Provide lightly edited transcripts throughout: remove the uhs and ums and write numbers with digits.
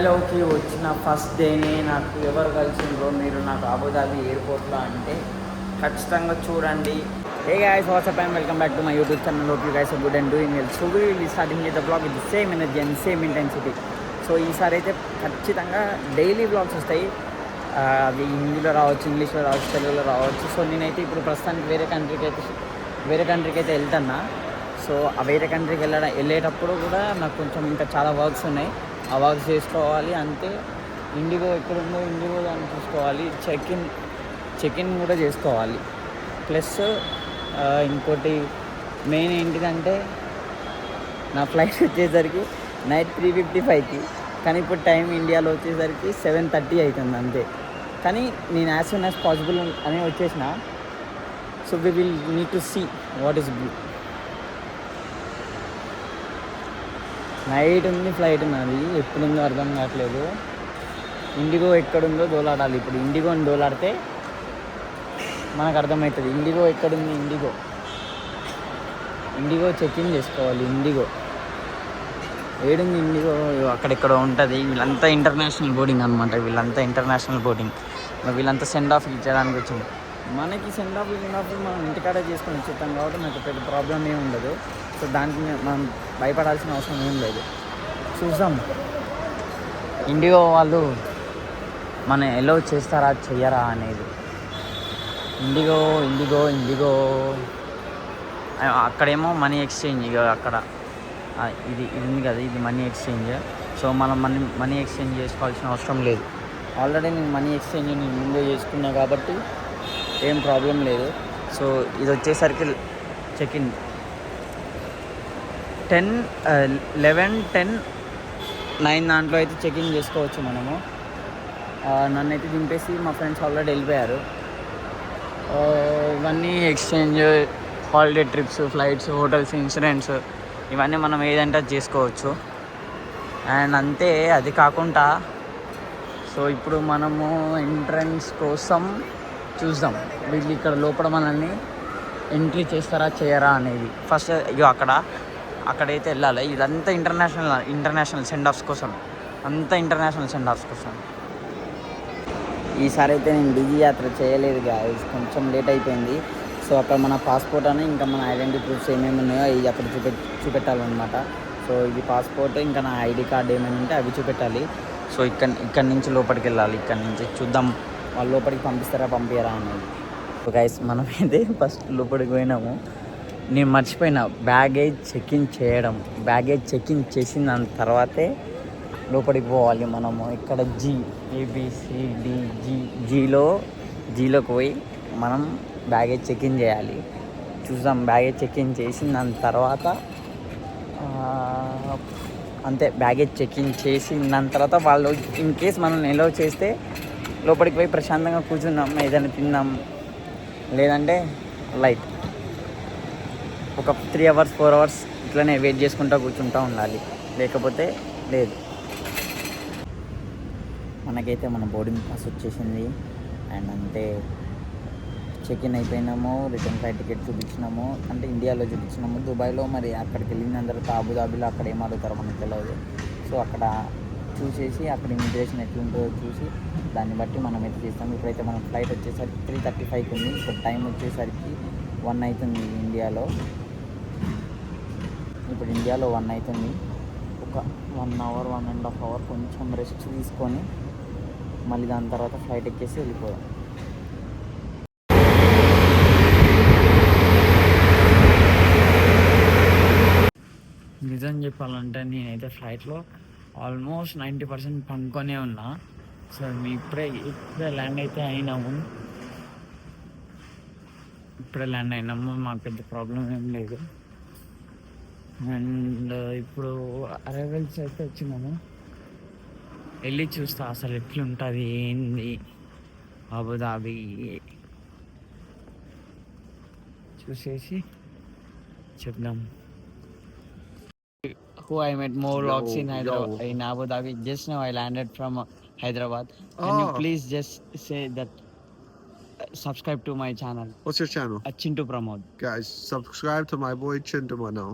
లోకి వచ్చిన ఫస్ట్ డేనే నాకు ఎవరు కలిసిండ్రో మీరు నాకు అబుదాబి ఎయిర్పోర్ట్లో అంటే ఖచ్చితంగా చూడండి. Hey guys, what's up and welcome back to my YouTube channel. Hope you guys are good and doing well. So we will starting with the blog with same energy and same intensity. So ఈసారి అయితే ఖచ్చితంగా daily blogs వస్తాయి. అవి హిందీలో రావచ్చు, ఇంగ్లీష్లో రావచ్చు, తెలుగులో రావచ్చు. సో నేనైతే ఇప్పుడు ప్రస్తుతానికి వేరే కంట్రీకి అయితే వెళ్తున్నా. సో ఆ వేరే కంట్రీకి వెళ్ళేటప్పుడు కూడా నాకు కొంచెం ఇంకా చాలా వర్క్స్ ఉన్నాయి. ఆ వర్క్స్ చేసుకోవాలి. అంతే ఇండిగో ఎక్కడుందో ఇండిగో దాన్ని చూసుకోవాలి. చెక్ ఇన్ కూడా చేసుకోవాలి. ప్లస్ ఇంకోటి మెయిన్ ఏంటిదంటే నా ఫ్లైట్ వచ్చేసరికి నైట్ 3:55కి, కానీ ఇప్పుడు టైం ఇండియాలో వచ్చేసరికి 7:30 అవుతుంది అంతే. కానీ నేను యాజ్ సూన్ యాజ్ పాసిబుల్ అని వచ్చేసిన. So we will need to see what is blue. Night ఉంది ఫ్లైట్ నాది, ఎప్పుడుందో అర్థం కావట్లేదు. ఇండిగో ఎక్కడుందో దోలాడాలి. ఇప్పుడు ఇండిగోని దోలాడితే మనకు అర్థమవుతుంది ఇండిగో ఎక్కడుంది. ఇండిగో చెక్ ఇన్ చేసుకోవాలి. ఇండిగో ఏడుంది? ఇండిగో అక్కడెక్కడ ఉంటుంది. వీళ్ళంతా ఇంటర్నేషనల్ బోర్డింగ్ అనమాట. వీళ్ళంతా సెండ్ ఆఫ్ ఇచ్చడానికి వచ్చింది. మనకి సెండ్ ఆఫ్ మనం ఇంటికాడ చేసుకొని వచ్చేస్తాం కాబట్టి నాకు పెద్ద ప్రాబ్లం ఏమి ఉండదు. సో దానికి మనం భయపడాల్సిన అవసరం ఏం లేదు. చూద్దాం ఇండిగో వాళ్ళు మన ఎలో చేస్తారా చెయ్యరా అనేది. ఇండిగో అక్కడేమో మనీ ఎక్స్చేంజ్. ఇక అక్కడ ఇది ఉంది కదా, ఇది మనీ ఎక్స్చేంజ్. సో మనం మనీ ఎక్స్చేంజ్ చేసుకోవాల్సిన అవసరం లేదు. ఆల్రెడీ నేను మనీ ఎక్స్చేంజ్ నేను ముందే చేసుకున్నా కాబట్టి ఏం ప్రాబ్లం లేదు. సో ఇది వచ్చేసరికి చెక్ ఇన్ 10, 11, 10, 9 దాంట్లో అయితే చెక్ ఇన్ చేసుకోవచ్చు మనము. నన్ను అయితే దింపేసి మా ఫ్రెండ్స్ ఆల్రెడీ వెళ్ళిపోయారు. ఇవన్నీ exchange, holiday trips, flights, hotels, insurance ఇవన్నీ మనం ఏదంటే అది చేసుకోవచ్చు. అండ్ అంతే. అది కాకుండా సో ఇప్పుడు మనము ఎంట్రన్స్ కోసం చూద్దాం వీళ్ళు ఇక్కడ లోపల మనల్ని ఎంట్రీ చేస్తారా చేయరా అనేది. ఫస్ట్ ఇక అక్కడైతే వెళ్ళాలి. ఇదంతా ఇంటర్నేషనల్ సెండ్ ఆఫ్స్ కోసం. ఈసారి అయితే నేను డిజీ యాత్ర చేయలేదు గాయస్, కొంచెం లేట్ అయిపోయింది. సో అక్కడ మన పాస్పోర్ట్ అని ఇంకా మన ఐడెంటిటీ ప్రూఫ్స్ ఏమేమి ఉన్నాయో అవి అక్కడ చూపెట్టాలన్నమాట. సో ఇది పాస్పోర్ట్, ఇంకా నా ఐడి కార్డ్ ఏమైనా ఉంటే అవి చూపెట్టాలి. సో ఇక్కడి నుంచి లోపలికి వెళ్ళాలి. ఇక్కడి నుంచి చూద్దాం వాళ్ళు లోపలికి పంపిస్తారా అనేది. సో గైస్ మనమైతే ఫస్ట్ లోపలికి పోయినాము. నేను మర్చిపోయినా బ్యాగేజ్ చెక్ ఇన్ చేసిన దాని తర్వాతే లోపలికి పోవాలి మనము. ఇక్కడ జీలోకి పోయి మనం బ్యాగేజ్ చెక్ ఇన్ చేయాలి. చూద్దాం బ్యాగేజ్ చెక్ ఇన్ చేసిన దాని తర్వాత అంతే. బ్యాగేజ్ చెక్ ఇన్ చేసిన దాని తర్వాత వాళ్ళు ఇన్ కేస్ మనల్ని ఎలో చేస్తే లోపలికి పోయి ప్రశాంతంగా కూర్చుందాం, ఏదైనా తిందాం, లేదంటే లైట్ ఒక 3 hours 4 hours ఇట్లనే వెయిట్ చేసుకుంటూ కూర్చుంటూ ఉండాలి, లేకపోతే లేదు. మనకైతే మన బోర్డింగ్ పాస్ వచ్చేసింది. అండ్ అంతే చెక్ ఇన్ అయిపోయినాము. రిటర్న్ ఫ్లైట్ టికెట్ చూపించినాము, అంటే ఇండియాలో చూపించినాము. దుబాయ్లో మరి అక్కడికి వెళ్ళిన తర్వాత అబుదాబిలో అక్కడ ఏం అడుగుతారో మనకు తెలియదు. సో అక్కడ చూసేసి అక్కడ ఇమిగ్రేషన్ ఎట్లుంటుందో చూసి దాన్ని బట్టి మనం అయితే చేస్తాం. ఇప్పుడైతే మన ఫ్లైట్ వచ్చేసరికి 3:35 ఉంది. ఇప్పుడు టైం వచ్చేసరికి 1 అవుతుంది ఇండియాలో. ఇప్పుడు ఇండియాలో 1 అవుతుంది. ఒక 1 hour 1.5 hour కొంచెం రెస్ట్ తీసుకొని మళ్ళీ దాని తర్వాత ఫ్లైట్ ఎక్కేసి వెళ్ళిపోదాం. నిజం చెప్పాలంటే నేనైతే ఫ్లైట్లో ఆల్మోస్ట్ 90% పనుకొనే ఉన్నా. సో ఇప్పుడే ల్యాండ్ అయితే అయినాము. మాకు పెద్ద ప్రాబ్లం ఏం లేదు. అండ్ ఇప్పుడు అరైవల్స్ అయితే వచ్చినాము. వెళ్ళి చూస్తా అసలు ఎట్లుంటుంది ఏంది అబుదాబి చూసేసి చెప్దాం. Who I met more vlogs in Abu Dhabi. Just now I landed from Hyderabad. Can you please just say that subscribe to my channel? What's your channel? Chintu Pramod. Guys, subscribe to my boy Chintu Mano.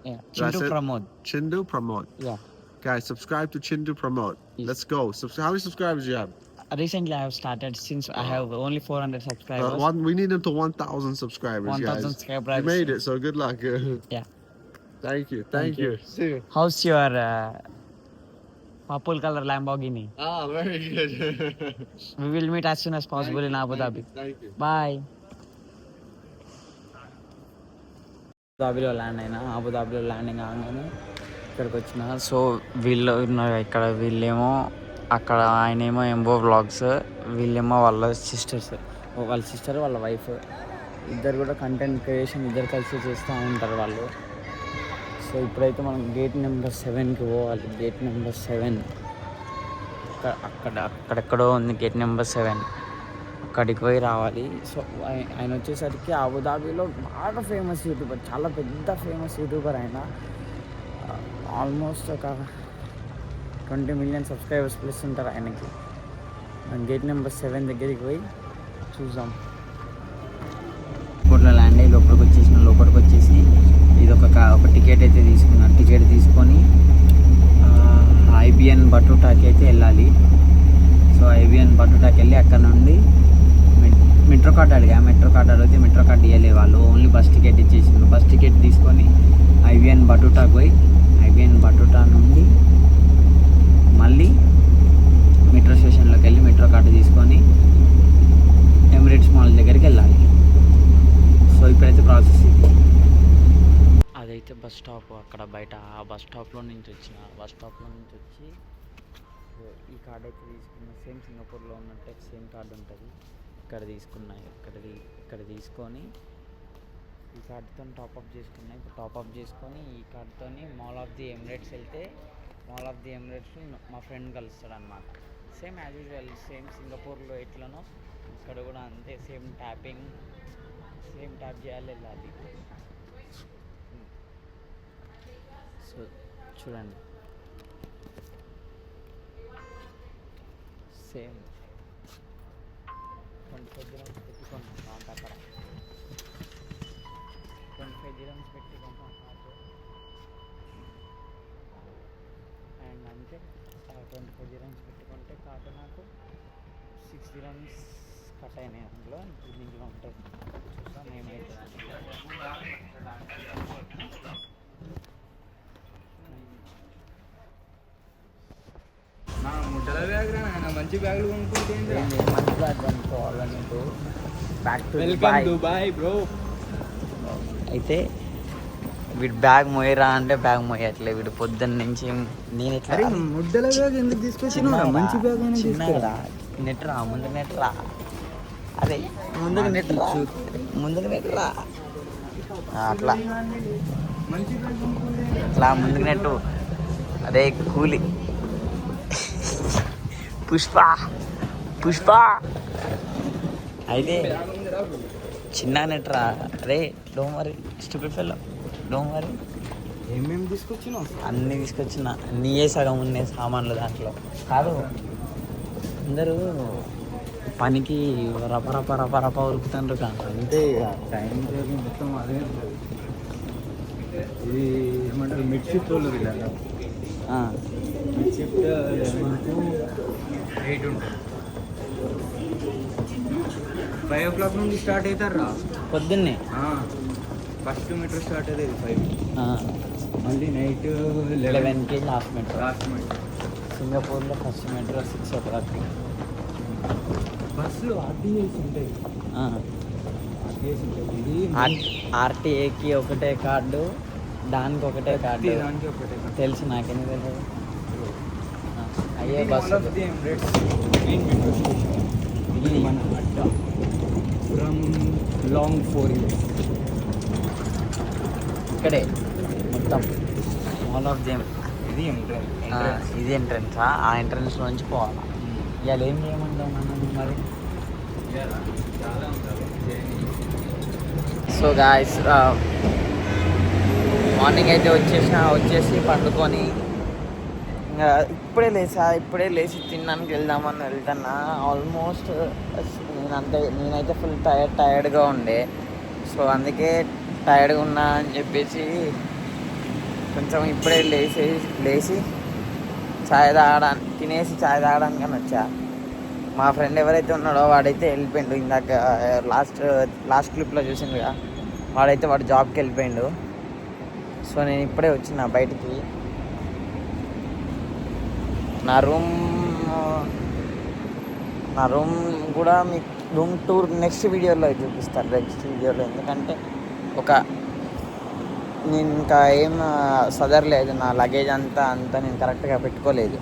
Yeah, Chintu Pramod. Chintu Pramod. Yeah. Guys, subscribe to Chindu Promote. Yes. Let's go. How many subscribers do you have? Recently, I have started since I have only 400 subscribers. We need him to 1,000 subscribers, 1,000 guys. subscribers. You made it, so good luck. Yeah. Thank you. Thank you. See you. How's your purple color Lamborghini? Ah, very good. We will meet as soon as possible in Abu Dhabi. Thank you. Bye. అబుదాబిలో land అయినా అబుదాబిలో landing అవగానే ఇక్కడికి వచ్చిన. So వీళ్ళు ఉన్నారు ఇక్కడ. వీళ్ళేమో అక్కడ ఆయనేమో ఎంబో వ్లాగ్స్, వీళ్ళేమో వాళ్ళ సిస్టర్స్, వాళ్ళ సిస్టర్ వాళ్ళ వైఫ్ ఇద్దరు కూడా కంటెంట్ క్రియేషన్ ఇద్దరు కలిసి చేస్తూ ఉంటారు వాళ్ళు. సో ఇప్పుడైతే మనం గేట్ నెంబర్ 7కి పోవాలి. గేట్ నెంబర్ 7 అక్కడెక్కడో ఉంది గేట్ నెంబర్ 7. అక్కడికి పోయి రావాలి. సో ఆయన వచ్చేసరికి అబుదాబిలో బాగా ఫేమస్ యూట్యూబర్, చాలా పెద్ద ఫేమస్ యూట్యూబర్ ఆయన. ఆల్మోస్ట్ ఒక 20 మిలియన్ సబ్స్క్రైబర్స్ ప్లస్ ఉంటారు ఆయనకి. గేట్ నెంబర్ 7 దగ్గరికి పోయి చూద్దాం. ఎయిర్పోర్ట్లో ల్యాండ్ అయ్యి లోపలికి వచ్చేసి ఇది ఒక టికెట్ అయితే తీసుకున్నాను. టికెట్ తీసుకొని ఐబిఎన్ బటూటాకి అయితే వెళ్ళాలి. సో ఐబిఎన్ బటూటాకి వెళ్ళి అక్కడ నుండి మెట్రో కార్డ్ అడిగా. మెట్రో కార్డ్ అడిగితే మెట్రో కార్డ్ ఇవ్వలేదు వాళ్ళు, ఓన్లీ బస్ టికెట్ ఇచ్చేసిండ్రు. బస్ టికెట్ తీసుకొని ఐబిఎన్ బటూటాకి పోయి ఐబిఎన్ బటూటా నుండి మళ్ళీ మెట్రో స్టేషన్లోకి వెళ్ళి మెట్రో కార్డు తీసుకొని ఎమిరేట్స్ మాల్ దగ్గరికి వెళ్ళాలి. సో ఇప్పుడైతే ప్రాసెస్ ఇది. అదైతే బస్ స్టాప్ అక్కడ బయట. ఆ బస్ స్టాప్లో నుంచి వచ్చి ఈ కార్డు అయితే తీసుకున్నా. సేమ్ సింగపూర్లో ఉన్నట్టే సేమ్ కార్డు ఉంటుంది. ఇక్కడ తీసుకొని ఈ కార్డుతో టాప్అప్ చేసుకున్నాయి. ఇప్పుడు టాప్అప్ చేసుకొని ఈ కార్డుతో మాల్ ఆఫ్ ది ఎమిరేట్స్ వెళ్తే మాల్ ఆఫ్ ది ఎమిరేట్స్లో మా ఫ్రెండ్ కలుస్తాడు అనమాట. సేమ్ యాజ్ యూజువల్, సేమ్ సింగపూర్లో ఎట్లనో ఇక్కడ కూడా అంతే. సేమ్ ట్యాప్ చేయాలి, వెళ్ళాలి. సో చూడండి, సేమ్ 25 dirhams పెట్టుకున్నాం అక్కడ. 25 dirhams పెట్టుకున్నాం అండ్ అంతే. 25 dirhams పెట్టుకుంటే కాక నాకు 6 dirhams కట్ అయినాయి. అందులో దీంట్లో ఉంటుంది. చూసాను ఏమైతే మంచి బ్యాగులు కొనుక్కుంటే మంచి బ్యాగ్ కొనుక్కోవాలి నీకు. Back to Dubai bro. అయితే వీడు బ్యాగ్ మోయరా అంటే బ్యాగ్ మోయట్లే. వీడు పొద్దున్న నుంచి నేను ఎట్లా ముద్దల బ్యాగ్ ఎందుకు తీసుకొచ్చినా? మంచి బ్యాగ్ చిన్నగా నెట్రా ముందు నెట్రా. అదే ముందుకు నెట్రా అట్లా మంచి బ్యాగ్ అట్లా ముందుకు నెట్టు. అదే కూలి పుష్ప అయితే చిన్న నెట్రా. అరే don't worry stupid fellow, don't worry. ఏమేమి తీసుకొచ్చినావు? అన్నీ తీసుకొచ్చిన. నీయే సగం ఉన్నాయి సామాన్లు దాంట్లో. కాదు, అందరూ పనికి రప ఉరుకుతాండ్రు కాదు. అంతే టైం టేబుల్ మొత్తం అదే. ఇది ఏమంటారు, మిడ్ షిఫ్ట్ వాళ్ళు వెళ్ళారు. మిడ్ షిఫ్ట్ 11 to 8 ఉంటుంది. 5 o'clock నుండి స్టార్ట్ అవుతారా పొద్దున్నే. ఫస్ట్ మీటర్ స్టార్ట్ అయ్యేది 5, మళ్ళీ నైట్ 11కి లాస్ట్ మెట్రో. మీటర్. సింగపూర్లో ఫస్ట్ మెట్రో 6 o'clock. బస్సులు ఆర్టీఏస్ ఉంటాయి. ఆర్టీఏస్ ఉంటాయి. ఇది ఆర్టీఏకి ఒకటే కార్డు, దానికి ఒకటే కార్డు. దానికి ఒకటే తెలుసు, నాకెందుకు తెలియదు. అయ్యే బస్సు ఇది మన అడ్డ ఫ్రమ్ లాంగ్ 4 years ఇక్కడే మొత్తం మాల్ ఆఫ్ ది. ఇది ఇది ఎంట్రన్సా? ఆ ఎంట్రన్స్ నుంచి పోవాలా? ఇవాళ ఏం చేయమంటావు నన్ను మరి? చాలా ఉంటారు. సో గాయస్, మార్నింగ్ అయితే వచ్చేసి పండుకొని ఇంకా ఇప్పుడే లేచి తినడానికి వెళ్దామని వెళ్తున్నా. ఆల్మోస్ట్ నేనైతే ఫుల్ టైర్డ్గా ఉండే. సో అందుకే టైర్డ్గా ఉన్నా అని చెప్పేసి కొంచెం ఇప్పుడే లేచి చాయ్ తాగడానికి తినేసి చాయ్ తాగడానికి వచ్చా. మా ఫ్రెండ్ ఎవరైతే ఉన్నాడో వాడైతే వెళ్ళిపోయిండు. ఇందాక లాస్ట్ క్లిప్లో చూసిండుగా, వాడు జాబ్కి వెళ్ళిపోయిండు. సో నేను ఇప్పుడే వచ్చిన బయటికి. నా రూమ్ కూడా మీకు రూమ్ టూర్ నెక్స్ట్ వీడియోలో చూపిస్తాను. ఎందుకంటే నేను ఇంకా ఏం సదరలేదు. నా లగేజ్ అంతా నేను కరెక్ట్గా పెట్టుకోలేదు.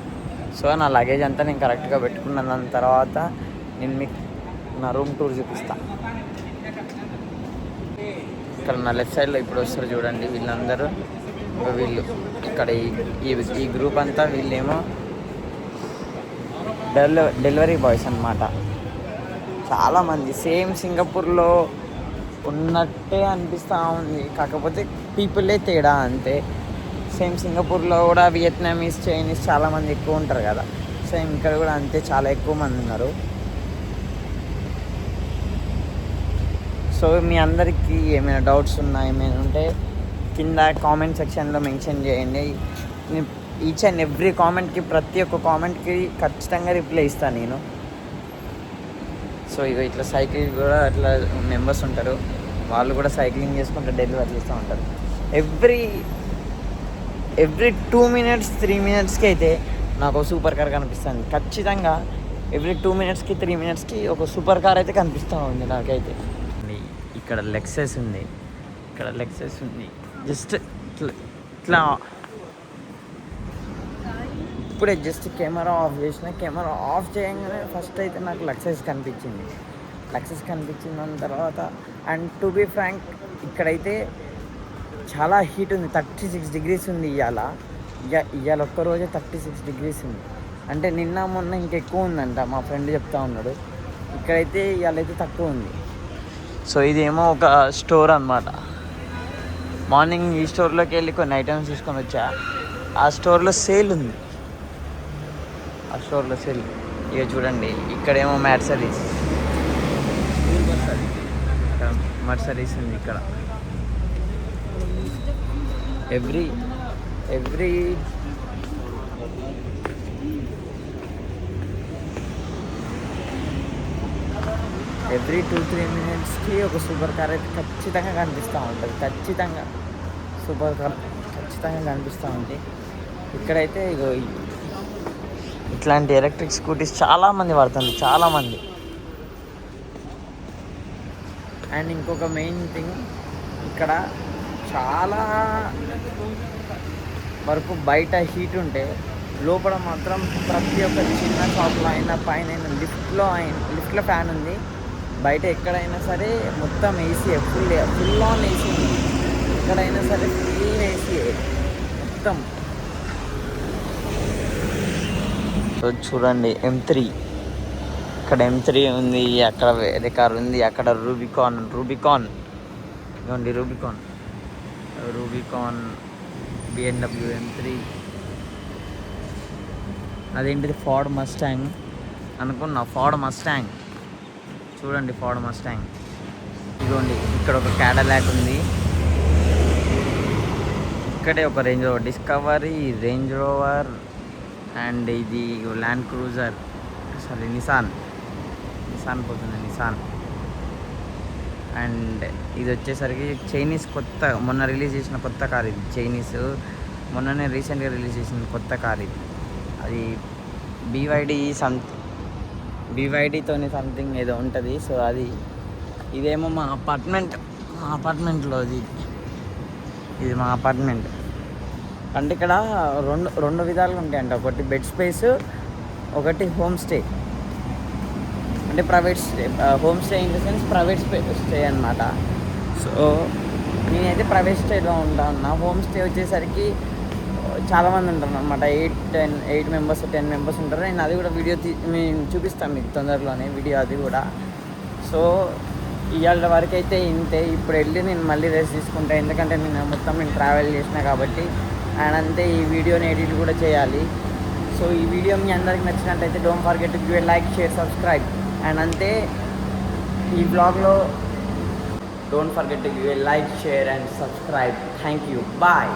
సో నా లగేజ్ అంతా నేను కరెక్ట్గా పెట్టుకున్న దాని తర్వాత నేను మీకు నా రూమ్ టూర్ చూపిస్తాను. ఇక్కడ నా లెఫ్ట్ సైడ్లో ఇప్పుడు వస్తారు చూడండి వీళ్ళందరూ. వీళ్ళు ఇక్కడ ఈ గ్రూప్ అంతా వీళ్ళేమో డెలివరీ బాయ్స్ అన్నమాట. చాలామంది సేమ్ సింగపూర్లో ఉన్నట్టే అనిపిస్తూ ఉంది, కాకపోతే పీపులే తేడా అంతే. సేమ్ సింగపూర్లో కూడా వియత్నామీస్, చైనీస్ చాలామంది ఎక్కువ ఉంటారు కదా, సేమ్ ఇక్కడ కూడా అంతే, చాలా ఎక్కువ మంది ఉన్నారు. సో మీ అందరికీ ఏమైనా డౌట్స్ ఉన్నా, ఏమైనా ఉంటే కింద కామెంట్ సెక్షన్లో మెన్షన్ చేయండి. ఈచ్ అండ్ ఎవ్రీ కామెంట్కి, ప్రతి ఒక్క కామెంట్కి ఖచ్చితంగా రిప్లై ఇస్తాను నేను. సో ఇట్లా సైకిల్ కూడా అట్లా మెంబర్స్ ఉంటారు, వాళ్ళు కూడా సైక్లింగ్ చేసుకుంటూ డెలివరీ చేస్తూ ఉంటారు. ఎవ్రీ 2 minutes 3 minutesకి అయితే నాకు ఒక సూపర్ కార్ కనిపిస్తుంది. ఖచ్చితంగా ఎవ్రీ 2 minutesకి 3 minutesకి ఒక సూపర్ కార్ అయితే కనిపిస్తూ ఉంది నాకైతే. ఇక్కడ లెక్సస్ ఉంది, జస్ట్ ఇట్లా ఇప్పుడే జస్ట్ కెమెరా ఆఫ్ చేసిన. కెమెరా ఆఫ్ చేయగానే ఫస్ట్ అయితే నాకు లెక్సస్ కనిపించింది. దాని తర్వాత అండ్ టు బీ ఫ్రాంక్ ఇక్కడైతే చాలా హీట్ ఉంది. 36 degrees ఉంది ఇవాళ ఒక్కరోజే 36 degrees ఉంది. అంటే నిన్న మొన్న ఇంకెక్కువ ఉందంట, మా ఫ్రెండ్ చెప్తా ఉన్నాడు. ఇక్కడైతే ఇవాళైతే తక్కువ ఉంది. సో ఇదేమో ఒక స్టోర్ అన్నమాట. మార్నింగ్ ఈ స్టోర్లోకి వెళ్ళి కొన్ని ఐటమ్స్ తీసుకొని వచ్చా. ఆ స్టోర్లో సేల్ ఉంది. ఇక చూడండి, ఇక్కడేమో మర్సరీస్ ఉంది. ఇక్కడ ఎవ్రీ 2-3 minutesకి ఒక సూపర్ కార్ అయితే ఖచ్చితంగా కనిపిస్తూ ఉంటుంది. సూపర్ కార్ ఖచ్చితంగా కనిపిస్తూ ఉంది. ఇక్కడైతే ఇగో ఇట్లాంటి ఎలక్ట్రిక్ స్కూటీస్ చాలామంది వాడుతుంది, చాలామంది. అండ్ ఇంకొక మెయిన్ థింగ్, ఇక్కడ చాలా వరకు బయట హీట్ ఉంటే లోపల మాత్రం ప్రతి ఒక్క చిన్న షాప్లో అయినా, పైన లిఫ్ట్లో ఫ్యాన్ ఉంది. బయట ఎక్కడైనా సరే మొత్తం ఏసీ, ఫుల్ ఆన్ ఏసీ ఉంది. ఎక్కడైనా సరే ఫుల్ ఏసీ మొత్తం. సో చూడండి M3, ఇక్కడ M3 ఉంది, అక్కడ వేరే కార్ ఉంది, అక్కడ రూబికాన్ ఇవ్వండి, రూబికాన్ BMW M3. అదేంటిది ఫోర్డ్ మస్టాంగ్ అనుకున్నా, చూడండి ఫోర్డ్ మస్టాంగ్. ఇదిగోండి ఇక్కడ ఒక క్యాడిలాక్ ఉంది, ఇక్కడే ఒక range rover discovery, range rover, and ఇది ల్యాండ్ క్రూజర్, సారీ నిసాన్ పోతుంది, నిసాన్. అండ్ ఇది వచ్చేసరికి చైనీస్ మొన్న రిలీజ్ చేసిన కొత్త కార్ ఇది. చైనీస్ మొన్ననే రీసెంట్గా రిలీజ్ చేసిన కొత్త కార్ ఇది. అది BYDతోని సంథింగ్ ఏదో ఉంటుంది. సో ఇదేమో మా అపార్ట్మెంట్లో ఇది మా అపార్ట్మెంట్. అంటే ఇక్కడ రెండు విధాలుగా ఉంటాయంట. ఒకటి బెడ్ స్పేస్, ఒకటి హోమ్ స్టే. అంటే private stay, home stay in the sense private stay అనమాట. సో నేనైతే ప్రైవేట్ స్టేలో ఉంటాను. హోమ్ స్టే వచ్చేసరికి చాలామంది ఉంటారు అనమాట, 8 members 10 members ఉంటారు. నేను అది కూడా వీడియో చూపిస్తాను మీకు తొందరలోనే వీడియో అది కూడా. సో ఇవాళ వరకు అయితే ఇంతే. ఇప్పుడు వెళ్ళి నేను మళ్ళీ రెస్ట్ తీసుకుంటాను, ఎందుకంటే నేను ట్రావెల్ చేసిన కాబట్టి. అండ్ అంతే, ఈ వీడియోని ఎడిట్ కూడా చేయాలి. సో ఈ వీడియో మీ అందరికి నచ్చినట్టయితే don't forget to give a like, share, subscribe. And అంతే, ఈ బ్లాగ్లో don't forget to give a like, share and subscribe. Thank you, bye.